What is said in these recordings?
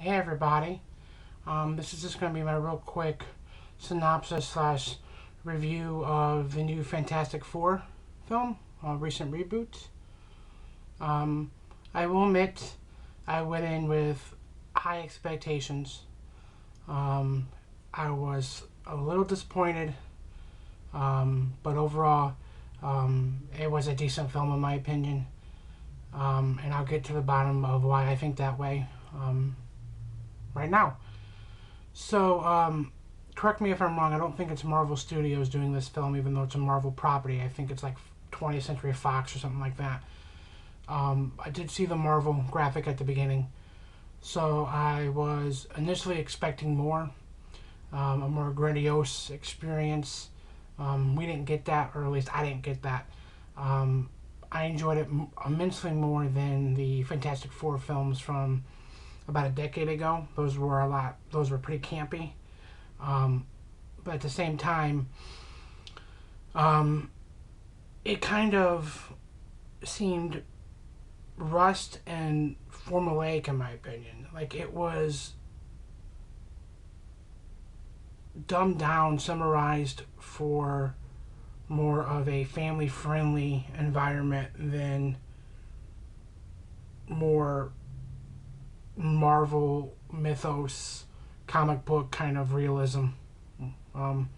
Hey everybody, this is just going to be my real quick synopsis slash review of the new Fantastic Four film, recent reboot. Um, I will admit I went in with high expectations. Um, I was a little disappointed, but overall it was a decent film in my opinion. And I'll get to the bottom of why I think that way right now. So, correct me if I'm wrong. I don't think it's Marvel Studios doing this film, even though it's a Marvel property. I think it's like 20th Century Fox or something like that. I did see the Marvel graphic at the beginning, so I was initially expecting more, a more grandiose experience. We didn't get that, or at least I didn't get that. I enjoyed it immensely more than the Fantastic Four films from about a decade ago. Those were a lot. Those were pretty campy. But at the same time, um, it kind of seemed rushed and formulaic in my opinion. Like it was dumbed down, summarized for more of a family-friendly environment than more Marvel mythos, comic book kind of realism, um,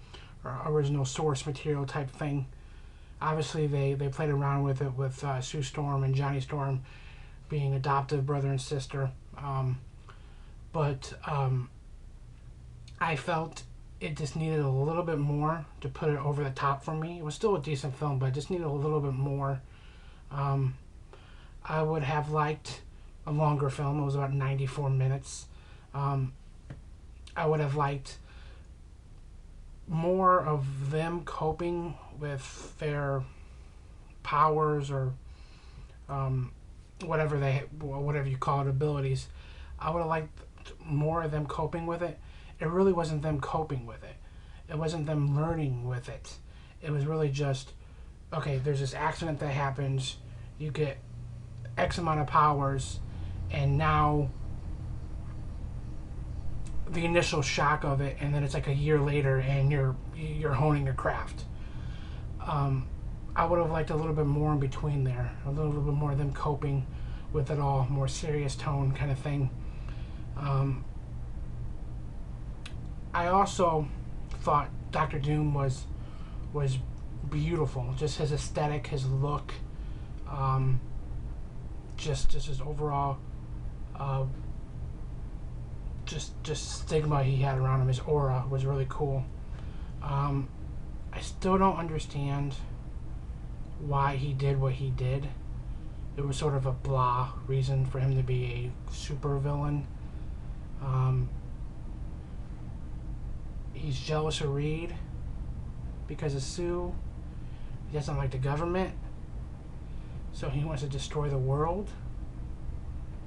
or original source material type thing. Obviously, they played around with it with Sue Storm and Johnny Storm being adoptive brother and sister. But I felt it just needed a little bit more to put it over the top for me. It was still a decent film, but it just needed a little bit more. Um, I would have liked a longer film. It was about 94 minutes. Um, I would have liked more of them coping with their powers or whatever you call it, abilities. I would have liked more of them coping with it. It really wasn't them coping with it. It wasn't them learning with it. It was really just, okay, there's this accident that happens. You get X amount of powers, and now the initial shock of it, and then it's like a year later, and you're honing your craft. Um, I would have liked a little bit more in between there, a little bit more of them coping with it all, more serious tone kind of thing. Um, I also thought Doctor Doom was beautiful. Just his aesthetic, his look, um, just his overall, uh, just stigma he had around him. His aura was really cool. Um, I still don't understand why he did what he did. It was sort of a blah reason for him to be a super villain. Um, he's jealous of Reed because of Sue. He doesn't like the government, so he wants to destroy the world.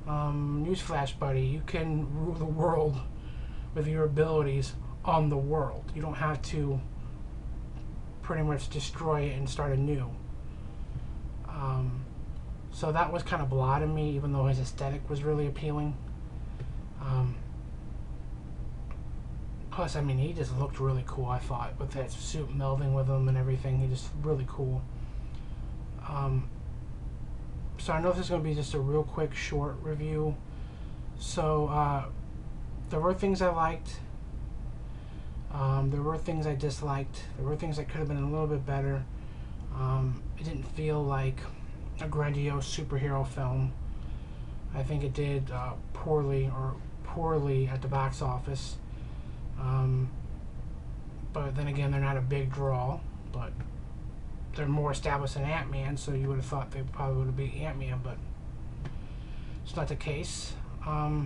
Newsflash, buddy, you can rule the world with your abilities on the world. You don't have to pretty much destroy it and start anew. So that was kind of blah to me, even though his aesthetic was really appealing. Plus, I mean, he just looked really cool, I thought, with that suit melding with him and everything. He just really cool. So I know this is going to be just a real quick, short review. So there were things I liked. There were things I disliked. There were things that could have been a little bit better. It didn't feel like a grandiose superhero film. I think it did poorly at the box office. But then again, they're not a big draw. But they're more established than Ant-Man, so you would have thought they probably would have beat Ant-Man, but it's not the case. I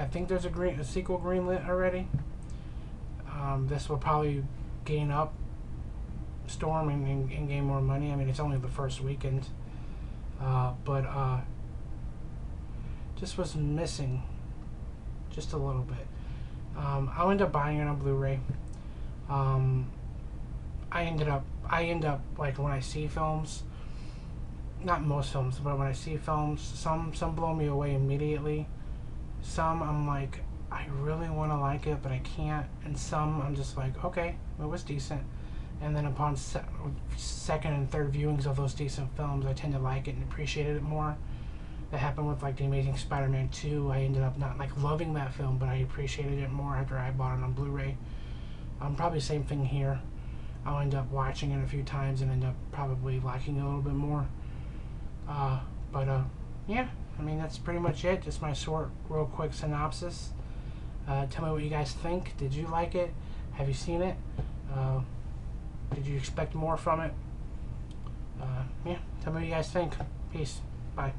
think there's a sequel greenlit already. This will probably gain up Storm and gain more money. I mean, it's only the first weekend, but just was missing just a little bit. I'll end up buying it on Blu-ray. I end up like when I see films, not most films, but when I see films, some blow me away immediately. Some I'm like, I really want to like it, but I can't. And some I'm just like, okay, it was decent. And then upon second and third viewings of those decent films, I tend to like it and appreciate it more. That happened with like The Amazing Spider-Man 2. I ended up not like loving that film, but I appreciated it more after I bought it on Blu-ray. Probably same thing here. I'll end up watching it a few times and end up probably liking it a little bit more. Yeah, I mean, that's pretty much it. Just my short, real quick synopsis. Tell me what you guys think. Did you like it? Have you seen it? Did you expect more from it? Yeah, tell me what you guys think. Peace. Bye.